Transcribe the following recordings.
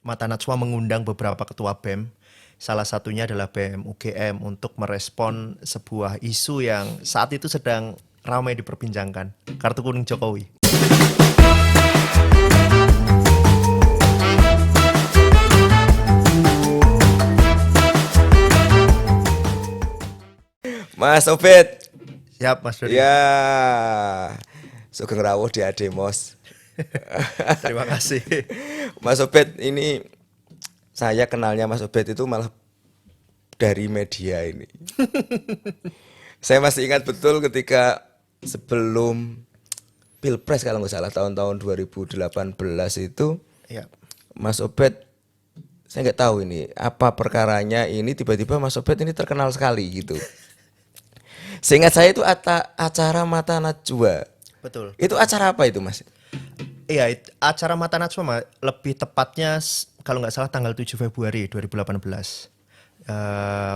Mata Najwa mengundang beberapa ketua BEM, salah satunya adalah BEM UGM untuk merespon sebuah isu yang saat itu sedang ramai diperbincangkan, kartu kuning Jokowi. Mas Obed, Siap, Mas Dodi. ya Sugeng rawuh di Ademos. Terima kasih. Mas Obed, ini saya kenalnya Mas Obed itu malah dari media ini. Saya masih ingat betul ketika sebelum Pilpres kalau nggak salah tahun-tahun 2018 itu Ya, Mas Obed, saya nggak tahu ini apa perkaranya, ini tiba-tiba Mas Obed ini terkenal sekali gitu. Seingat saya itu acara Mata Najwa. betul. Itu acara apa itu, Mas? Iya, acara Mata Najwa lebih tepatnya kalau nggak salah tanggal 7 Februari 2018.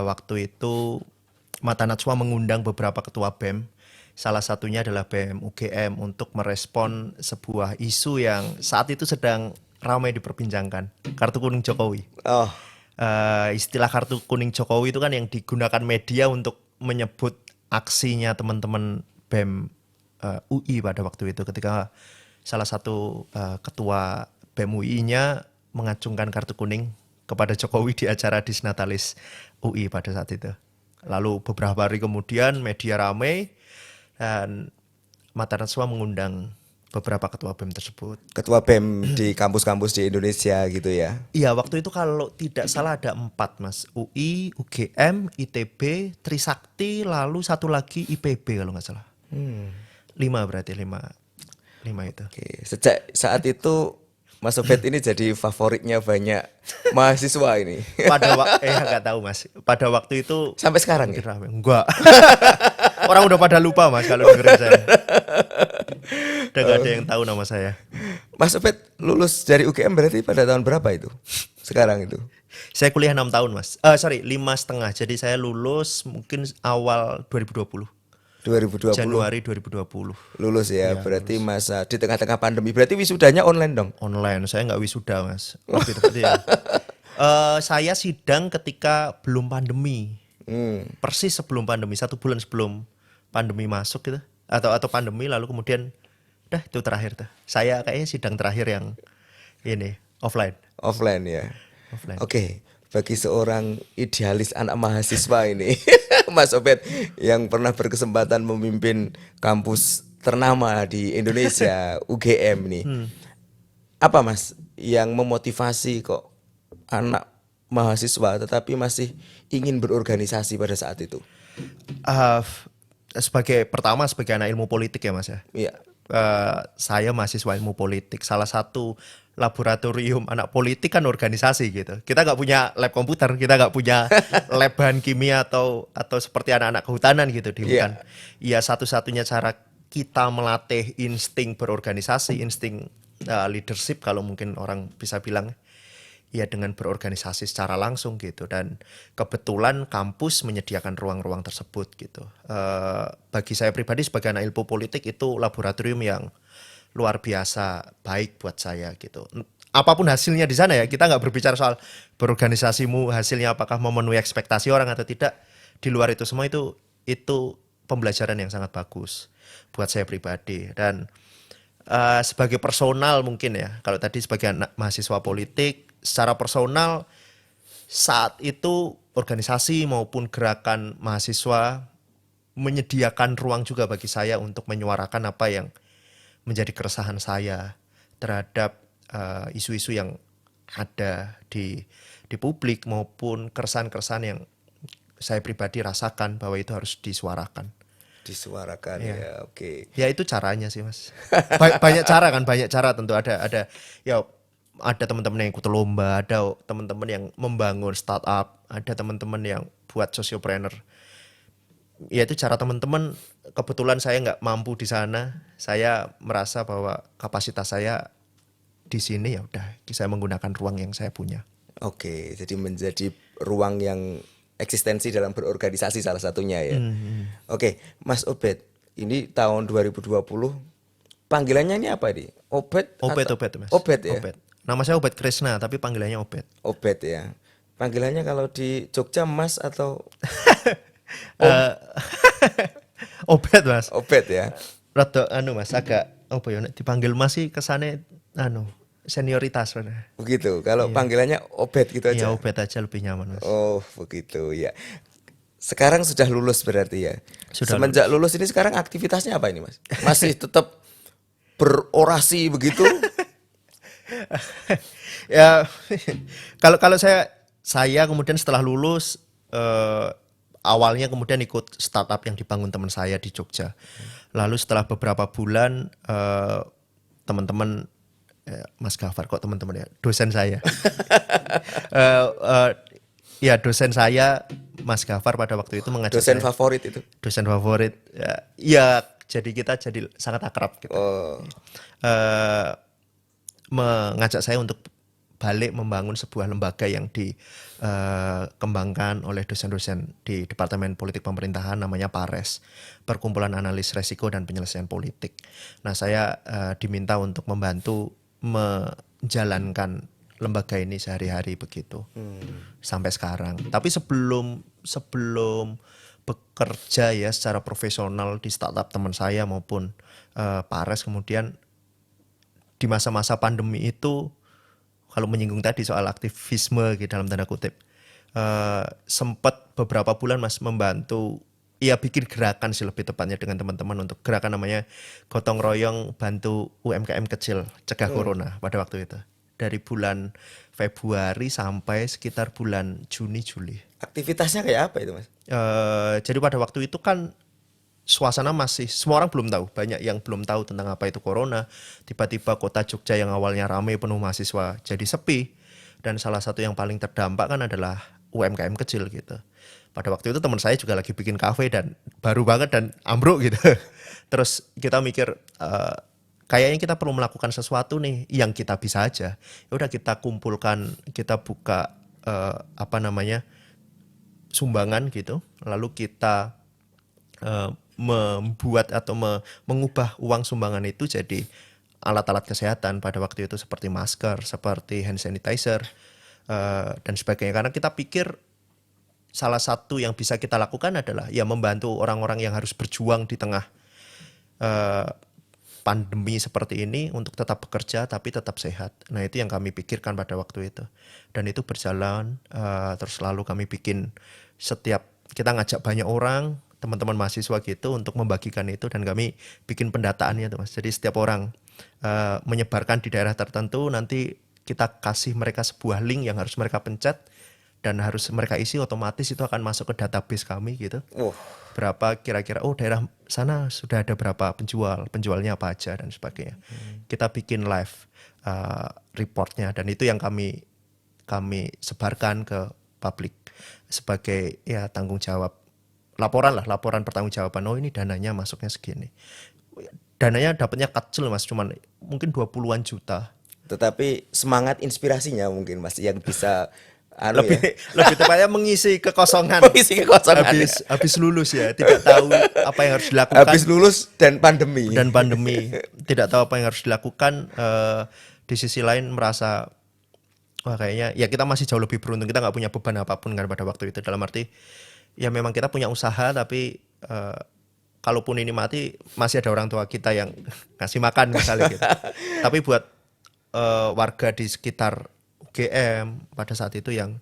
Waktu itu Mata Najwa mengundang beberapa ketua BEM, salah satunya adalah BEM UGM untuk merespon sebuah isu yang saat itu sedang ramai diperbincangkan, kartu kuning Jokowi. Oh, Istilah kartu kuning Jokowi itu kan yang digunakan media untuk menyebut aksinya teman-teman BEM UI pada waktu itu ketika salah satu ketua BEM UI-nya mengacungkan kartu kuning kepada Jokowi di acara Disnatalis UI pada saat itu. Lalu beberapa hari kemudian media ramai dan Mata Najwa mengundang beberapa ketua BEM tersebut. ketua BEM di kampus-kampus di Indonesia gitu ya. Iya, waktu itu kalau tidak salah ada 4, Mas. UI, UGM, ITB, Trisakti, lalu satu lagi IPB kalau nggak salah. 5 berarti, 5 itu. Oke, sejak saat itu Mas Obed ini jadi favoritnya banyak mahasiswa ini. Pada waktu nggak tahu, Mas. Pada waktu itu Sampai sekarang mungkin ya. ramai. Enggak. Orang udah pada lupa, Mas, kalau dengerin saya. Udah nggak ada yang tahu nama saya. Mas Obed lulus dari UGM berarti pada tahun berapa itu? Sekarang itu. Saya kuliah 6 tahun, Mas. Sorry, 5,5. Jadi saya lulus mungkin awal 2020. 2020 Januari 2020. lulus ya, Iya, berarti masa di tengah-tengah pandemi. Berarti wisudanya online dong. Online, saya nggak wisuda, Mas. Lebih tepatnya ya. Saya sidang ketika belum pandemi. Persis sebelum pandemi, 1 bulan sebelum pandemi masuk gitu. Atau pandemi lalu kemudian dah itu terakhir tuh. Saya kayaknya sidang terakhir yang ini offline. Offline ya. Offline. Oke, bagi seorang idealis anak mahasiswa ini, Mas Obed yang pernah berkesempatan memimpin kampus ternama di Indonesia, UGM nih. Apa Mas yang memotivasi kok anak mahasiswa tetapi masih ingin berorganisasi pada saat itu? Eh, sebagai anak ilmu politik ya, Mas ya. Iya. Saya mahasiswa ilmu politik. Salah satu laboratorium anak politik kan organisasi gitu. Kita nggak punya lab komputer, kita nggak punya lab bahan kimia atau seperti anak-anak kehutanan gitu di hutan. Iya, satu-satunya cara kita melatih insting berorganisasi, insting leadership kalau mungkin orang bisa bilang, ya dengan berorganisasi secara langsung gitu. Dan kebetulan kampus menyediakan ruang-ruang tersebut gitu. Bagi saya pribadi sebagai anak ilmu politik itu laboratorium yang luar biasa baik buat saya gitu. Apapun hasilnya di sana ya, kita nggak berbicara soal berorganisasimu hasilnya apakah memenuhi ekspektasi orang atau tidak. Di luar itu semua itu pembelajaran yang sangat bagus buat saya pribadi. Dan sebagai personal mungkin ya, kalau tadi sebagai anak mahasiswa politik, secara personal saat itu organisasi maupun gerakan mahasiswa menyediakan ruang juga bagi saya untuk menyuarakan apa yang menjadi keresahan saya terhadap isu-isu yang ada di publik maupun keresahan-keresahan yang saya pribadi rasakan bahwa itu harus disuarakan. Disuarakan Iya. ya, oke. Ya itu caranya sih, Mas. Banyak cara kan, banyak cara tentu ada ya ada teman-teman yang ikut lomba, ada teman-teman yang membangun startup, ada teman-teman yang buat sociopreneur. Ya itu cara teman-teman. Kebetulan saya nggak mampu di sana. Saya merasa bahwa kapasitas saya di sini ya udah saya menggunakan ruang yang saya punya. Oke, jadi menjadi ruang yang eksistensi dalam berorganisasi salah satunya ya. Oke, Mas Obed, ini tahun 2020 panggilannya ini apa nih? Obed Obed, atau- Obed, Mas. Obed ya. Obed. Nama saya Obed Krisna, tapi panggilannya Obed. Obed ya. Panggilannya kalau di Jogja Mas atau Om? Eh, Obed mas. Obed ya. Rada anu mas, agak apa ya, nek dipanggil mas sih kesane anu senioritas mas. Begitu. Kalau Iya, panggilannya Obed gitu iya aja. Obed aja lebih nyaman mas. Oh, begitu ya. Sekarang sudah lulus berarti ya. Sudah Semenjak lulus. lulus ini sekarang aktivitasnya apa ini, Mas? Masih tetap berorasi begitu? Ya, kalau kalau saya kemudian setelah lulus awalnya kemudian ikut startup yang dibangun teman saya di Jogja. Lalu setelah beberapa bulan teman-teman Mas Gafar kok teman-teman ya, dosen saya. Eh, eh, ya dosen saya Mas Gafar pada waktu itu mengajak Dosen saya, favorit itu. dosen favorit. Ya, ya, jadi kita jadi sangat akrab gitu. Oh, Eh, mengajak saya untuk balik membangun sebuah lembaga yang dikembangkan oleh dosen-dosen di Departemen Politik Pemerintahan, namanya PARES, Perkumpulan Analis Resiko dan Penyelesaian Politik. Nah, saya diminta untuk membantu menjalankan lembaga ini sehari-hari begitu sampai sekarang. Tapi sebelum sebelum bekerja ya secara profesional di startup teman saya maupun PARES, kemudian di masa-masa pandemi itu, kalau menyinggung tadi soal aktivisme gitu dalam tanda kutip, sempat beberapa bulan mas membantu, ya bikin gerakan sih lebih tepatnya dengan teman-teman, untuk gerakan namanya gotong royong bantu UMKM kecil cegah corona pada waktu itu, dari bulan Februari sampai sekitar bulan Juni Juli. aktivitasnya kayak apa itu, Mas? Jadi pada waktu itu kan suasana masih, semua orang belum tahu, banyak yang belum tahu tentang apa itu corona. Tiba-tiba kota Jogja yang awalnya ramai penuh mahasiswa jadi sepi, dan salah satu yang paling terdampak kan adalah UMKM kecil gitu. Pada waktu itu teman saya juga lagi bikin kafe dan baru banget dan ambruk gitu. Terus kita mikir kayaknya kita perlu melakukan sesuatu nih yang kita bisa aja. Ya udah kita kumpulkan, kita buka apa namanya, sumbangan gitu, lalu kita membuat atau mengubah uang sumbangan itu jadi alat-alat kesehatan pada waktu itu, seperti masker, seperti hand sanitizer, dan sebagainya. Karena kita pikir salah satu yang bisa kita lakukan adalah ya membantu orang-orang yang harus berjuang di tengah eh, pandemi seperti ini untuk tetap bekerja tapi tetap sehat. Nah, itu yang kami pikirkan pada waktu itu. Dan itu berjalan, terus lalu kami bikin, setiap kita ngajak banyak orang, teman-teman mahasiswa gitu, untuk membagikan itu, dan kami bikin pendataannya tuh mas. Jadi setiap orang menyebarkan di daerah tertentu, nanti kita kasih mereka sebuah link yang harus mereka pencet dan harus mereka isi, otomatis itu akan masuk ke database kami gitu. Wah, Berapa kira-kira, oh daerah sana sudah ada berapa penjual, penjualnya apa aja dan sebagainya. Kita bikin live reportnya, dan itu yang kami sebarkan ke publik sebagai ya tanggung jawab, laporan lah, laporan pertanggungjawaban. Oh ini dananya masuknya segini. Dananya dapatnya kecil mas, cuman mungkin 20-an juta. tetapi semangat inspirasinya mungkin Mas yang bisa Lebih ya. lebih tepatnya mengisi kekosongan. Mengisi kekosongan ya. Habis lulus ya, tidak tahu apa yang harus dilakukan. Habis lulus dan pandemi. Dan pandemi, tidak tahu apa yang harus dilakukan. Di sisi lain merasa wah kayaknya ya kita masih jauh lebih beruntung, kita nggak punya beban apapun kan pada waktu itu, dalam arti ya memang kita punya usaha, tapi kalaupun ini mati masih ada orang tua kita yang ngasih makan misalnya gitu. Tapi buat warga di sekitar UGM pada saat itu yang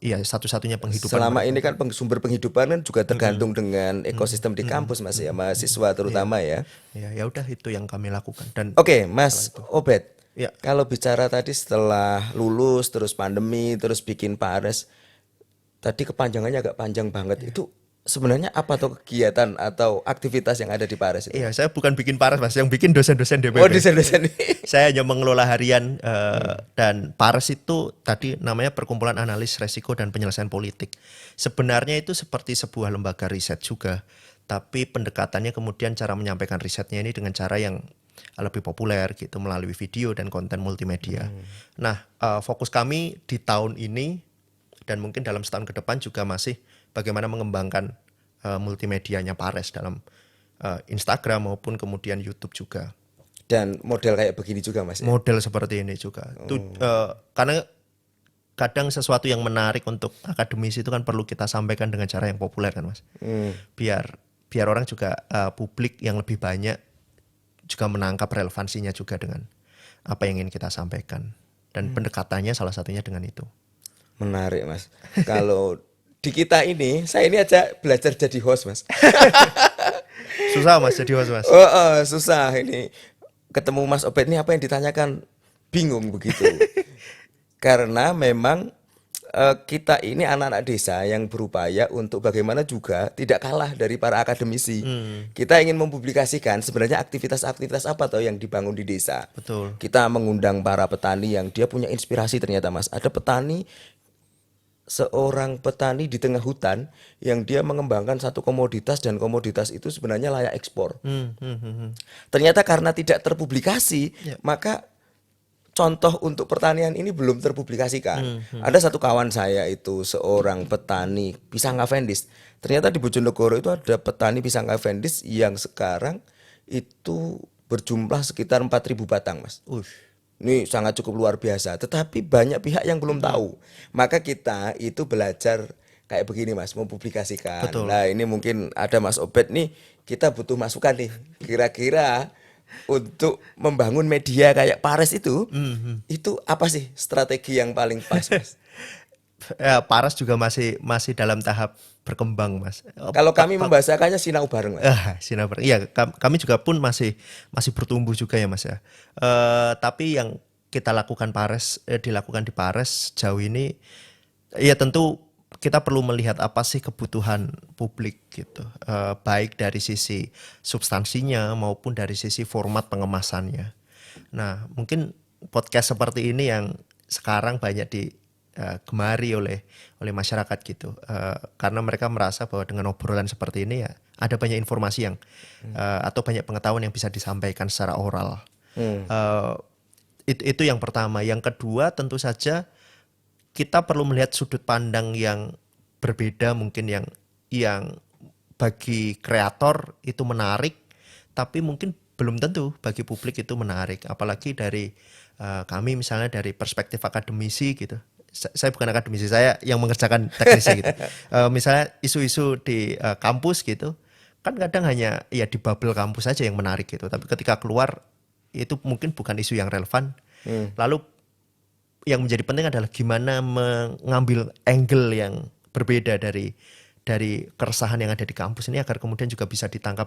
ya satu-satunya penghidupan Selama mereka. ini kan sumber penghidupan kan juga tergantung dengan ekosistem di kampus Mas ya, mahasiswa terutama ya. Ya udah, itu yang kami lakukan. Dan Oke, Mas Obed. ya, Kalau bicara tadi setelah lulus terus pandemi terus bikin Pares, tadi kepanjangannya agak panjang banget. Itu sebenarnya apa tuh kegiatan atau aktivitas yang ada di Pares itu? iya, saya bukan bikin Pares mas, yang bikin dosen-dosen DPP. Oh, desain-desain ini. Saya hanya mengelola harian, dan Pares itu tadi namanya Perkumpulan Analis Resiko dan Penyelesaian Politik. Sebenarnya itu seperti sebuah lembaga riset juga, tapi pendekatannya kemudian cara menyampaikan risetnya ini dengan cara yang lebih populer gitu, melalui video dan konten multimedia. Nah, fokus kami di tahun ini dan mungkin dalam setahun ke depan juga masih bagaimana mengembangkan multimedianya Pares dalam Instagram maupun kemudian YouTube juga. Dan model kayak begini juga Mas ya. Model seperti ini juga. Karena kadang sesuatu yang menarik untuk akademisi itu kan perlu kita sampaikan dengan cara yang populer kan Mas. Biar orang juga publik yang lebih banyak juga menangkap relevansinya juga dengan apa yang ingin kita sampaikan. Dan pendekatannya salah satunya dengan itu. Menarik Mas. Kalau di kita ini, saya ini aja belajar jadi host Mas. Susah Mas jadi host Mas. Susah ini. Ketemu Mas Obed ini apa yang ditanyakan bingung begitu. Karena memang kita ini anak-anak desa yang berupaya untuk bagaimana juga tidak kalah dari para akademisi. Kita ingin mempublikasikan sebenarnya aktivitas-aktivitas apa toh yang dibangun di desa. Betul. Kita mengundang para petani yang dia punya inspirasi ternyata Mas. Ada seorang petani di tengah hutan yang dia mengembangkan satu komoditas dan komoditas itu sebenarnya layak ekspor. Ternyata karena tidak terpublikasi, maka contoh untuk pertanian ini belum terpublikasikan. Ada satu kawan saya itu seorang petani pisang Cavendish. Ternyata di Bojonegoro itu ada petani pisang Cavendish yang sekarang itu berjumlah sekitar 4.000 batang, Mas. Ini sangat cukup luar biasa, tetapi banyak pihak yang belum tahu. Maka kita itu belajar kayak begini Mas, mempublikasikan. Betul. Nah ini mungkin ada Mas Obed nih, kita butuh masukan nih. Kira-kira untuk membangun media kayak Pares itu apa sih strategi yang paling pas Mas? Paras juga masih dalam tahap berkembang Mas. Kalau kami membahasakannya sinau bareng Mas. Sinar bareng. Iya, kami juga pun masih bertumbuh juga ya Mas ya. Tapi yang kita lakukan dilakukan di Pares jauh ini, ya tentu kita perlu melihat apa sih kebutuhan publik gitu. Baik dari sisi substansinya maupun dari sisi format pengemasannya. Nah, mungkin podcast seperti ini yang sekarang banyak gemari oleh masyarakat gitu, karena mereka merasa bahwa dengan obrolan seperti ini ya ada banyak informasi yang atau banyak pengetahuan yang bisa disampaikan secara oral. Itu yang pertama. Yang kedua tentu saja kita perlu melihat sudut pandang yang berbeda mungkin yang bagi kreator itu menarik, tapi mungkin belum tentu bagi publik itu menarik. Apalagi dari kami misalnya dari perspektif akademisi gitu. Saya bukan akademisi, saya yang mengerjakan teknisi gitu. Misalnya isu-isu di kampus gitu, kan kadang hanya ya di bubble kampus saja yang menarik gitu. Tapi ketika keluar itu mungkin bukan isu yang relevan. Lalu yang menjadi penting adalah gimana mengambil angle yang berbeda dari keresahan yang ada di kampus ini agar kemudian juga bisa ditangkap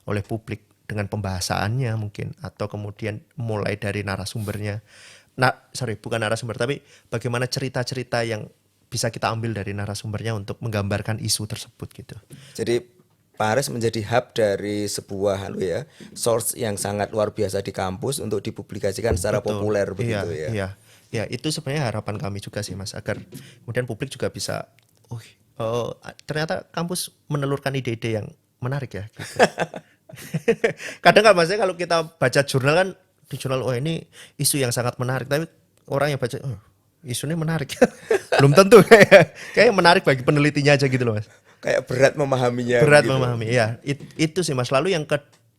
oleh publik dengan pembahasannya mungkin, atau kemudian mulai dari narasumbernya. Bukan narasumber, tapi bagaimana cerita-cerita yang bisa kita ambil dari narasumbernya untuk menggambarkan isu tersebut gitu. Jadi Pares menjadi hub dari sebuah source yang sangat luar biasa di kampus untuk dipublikasikan secara populer begitu ya. Iya. Ya, itu sebenarnya harapan kami juga sih Mas, agar kemudian publik juga bisa ternyata kampus menelurkan ide-ide yang menarik ya gitu. Kadang kan Mas, kalau kita baca jurnal kan, di jurnal ini isu yang sangat menarik, tapi orang yang baca isunya menarik belum tentu kayak menarik bagi penelitinya aja gitu loh Mas. Kayak berat memahaminya. Memahami ya. Itu sih Mas. Lalu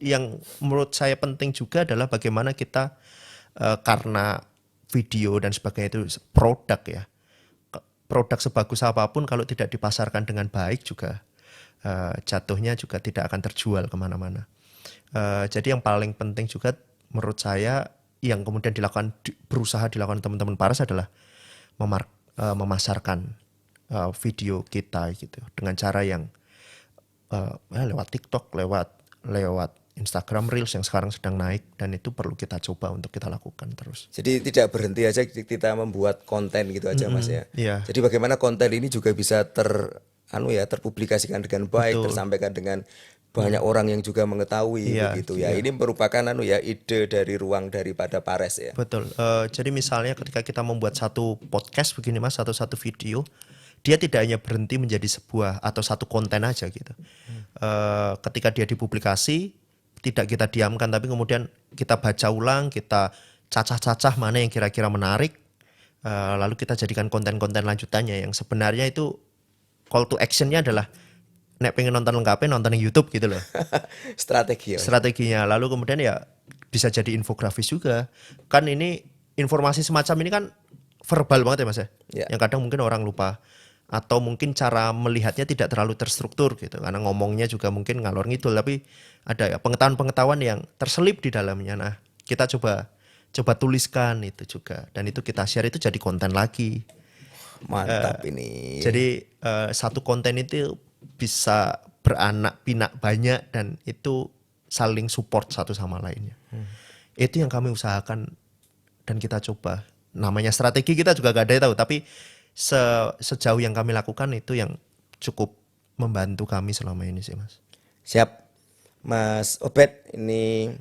yang menurut saya penting juga adalah bagaimana kita karena video dan sebagainya itu produk ya. Produk sebagus apapun kalau tidak dipasarkan dengan baik juga jatuhnya juga tidak akan terjual kemana-mana. Jadi yang paling penting juga menurut saya yang kemudian berusaha dilakukan teman-teman Pares adalah memasarkan video kita gitu dengan cara yang lewat TikTok, lewat Instagram Reels yang sekarang sedang naik, dan itu perlu kita coba untuk kita lakukan terus. Jadi tidak berhenti aja kita membuat konten gitu aja Mas ya. Iya. Jadi bagaimana konten ini juga bisa terpublikasikan dengan baik, tersampaikan dengan banyak orang yang juga mengetahui begitu ya. Ini merupakan ide dari ruang daripada Pares ya. Betul. Jadi misalnya ketika kita membuat satu podcast begini Mas, satu video, dia tidak hanya berhenti menjadi sebuah atau satu konten aja gitu. Ketika dia dipublikasi, tidak kita diamkan, tapi kemudian kita baca ulang, kita cacah-cacah mana yang kira-kira menarik, lalu kita jadikan konten-konten lanjutannya yang sebenarnya itu call to action-nya adalah nek pengen nonton lengkapnya nonton di YouTube gitu loh. Strategi ya. Strateginya. Lalu kemudian ya bisa jadi infografis juga. Kan ini informasi semacam ini kan verbal banget ya Mas ya. Ya. Yang kadang mungkin orang lupa atau mungkin cara melihatnya tidak terlalu terstruktur gitu karena ngomongnya juga mungkin ngalor ngidul tapi ada ya pengetahuan-pengetahuan yang terselip di dalamnya. Nah, kita coba tuliskan itu juga dan itu kita share itu jadi konten lagi. Mantap ini. Jadi satu konten itu bisa beranak pinak banyak dan itu saling support satu sama lainnya. Itu yang kami usahakan dan kita coba. Namanya strategi kita juga gak ada yang tahu tapi sejauh yang kami lakukan itu yang cukup membantu kami selama ini sih Mas. Siap. Mas Obed ini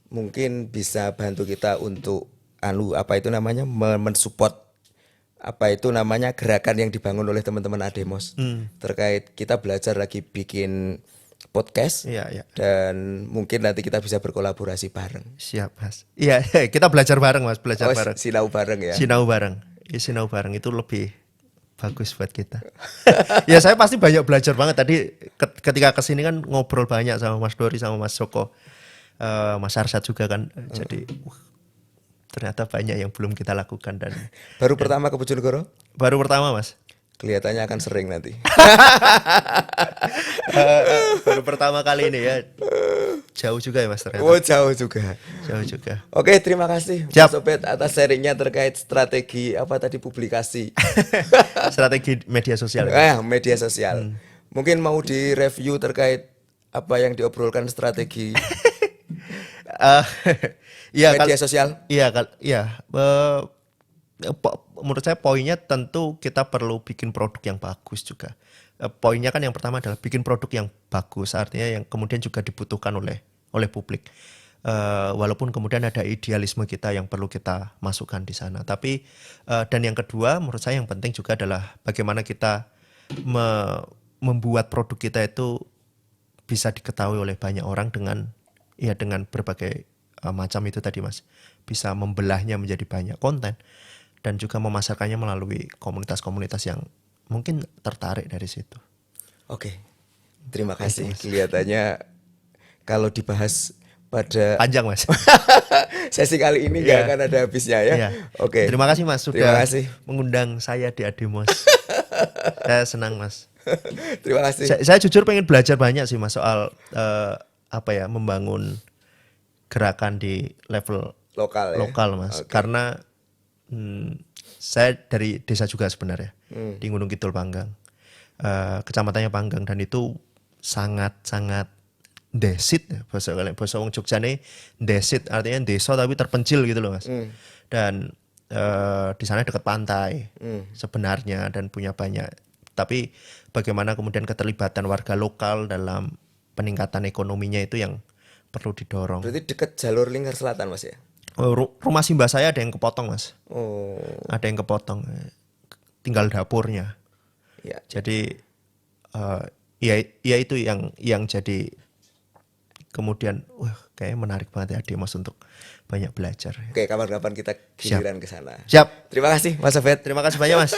mungkin bisa bantu kita untuk apa itu namanya mensupport apa itu namanya gerakan yang dibangun oleh teman-teman Ademos terkait kita belajar lagi bikin podcast Iya. dan mungkin nanti kita bisa berkolaborasi bareng. Siap Mas. Iya, kita belajar bareng Mas, belajar bareng. Sinau bareng ya. Sinau bareng. Ya, sinau bareng itu lebih bagus buat kita. Ya saya pasti banyak belajar banget tadi ketika kesini kan ngobrol banyak sama Mas Dori sama Mas Joko, Mas Arsad juga kan. Jadi ternyata banyak yang belum kita lakukan dan Baru pertama ke Bojonegoro? baru pertama Mas. Kelihatannya akan sering nanti. Baru pertama kali ini ya. Jauh juga ya Mas ternyata. Oh jauh juga. Jauh juga. Oke, terima kasih Siap. Mas Obed atas sharingnya terkait strategi apa tadi publikasi. Strategi media sosial. Ya. Media sosial. Mungkin mau direview terkait apa yang diobrolkan strategi Iya media sosial. Menurut saya poinnya tentu kita perlu bikin produk yang bagus juga. Poinnya kan yang pertama adalah bikin produk yang bagus, artinya yang kemudian juga dibutuhkan oleh publik. Walaupun kemudian ada idealisme kita yang perlu kita masukkan di sana. Tapi dan yang kedua menurut saya yang penting juga adalah bagaimana kita membuat produk kita itu bisa diketahui oleh banyak orang dengan berbagai macam itu tadi Mas. Bisa membelahnya menjadi banyak konten dan juga memasarkannya melalui komunitas-komunitas yang mungkin tertarik dari situ. Oke. Terima kasih. Kelihatannya kalau dibahas pada Panjang Mas. sesi kali ini nggak akan ada habisnya ya. Iya. Oke. Terima kasih Mas Terima sudah kasih. mengundang saya di Ademos. Saya senang Mas. Terima kasih. Saya jujur pengen belajar banyak sih Mas soal membangun gerakan di level Lokal ya. Mas. Oke. Karena saya dari desa juga sebenarnya di Gunung Kidul Panggang, kecamatannya Panggang dan itu sangat desit ya, bahasa wong Jogja nih desit artinya desa tapi terpencil gitu loh Mas. Dan di sana dekat pantai sebenarnya dan punya banyak. Tapi bagaimana kemudian keterlibatan warga lokal dalam peningkatan ekonominya itu yang perlu didorong. Berarti dekat jalur Lingkar Selatan Mas ya? Rumah simbah saya ada yang kepotong Mas. Oh. Ada yang kepotong. Tinggal dapurnya. Ya. Jadi ya itu yang jadi kemudian kayaknya menarik banget ya Demos untuk banyak belajar. Oke, kapan-kapan kita giliran ke sana. Siap. Terima kasih Mas Obed. Terima kasih banyak Mas.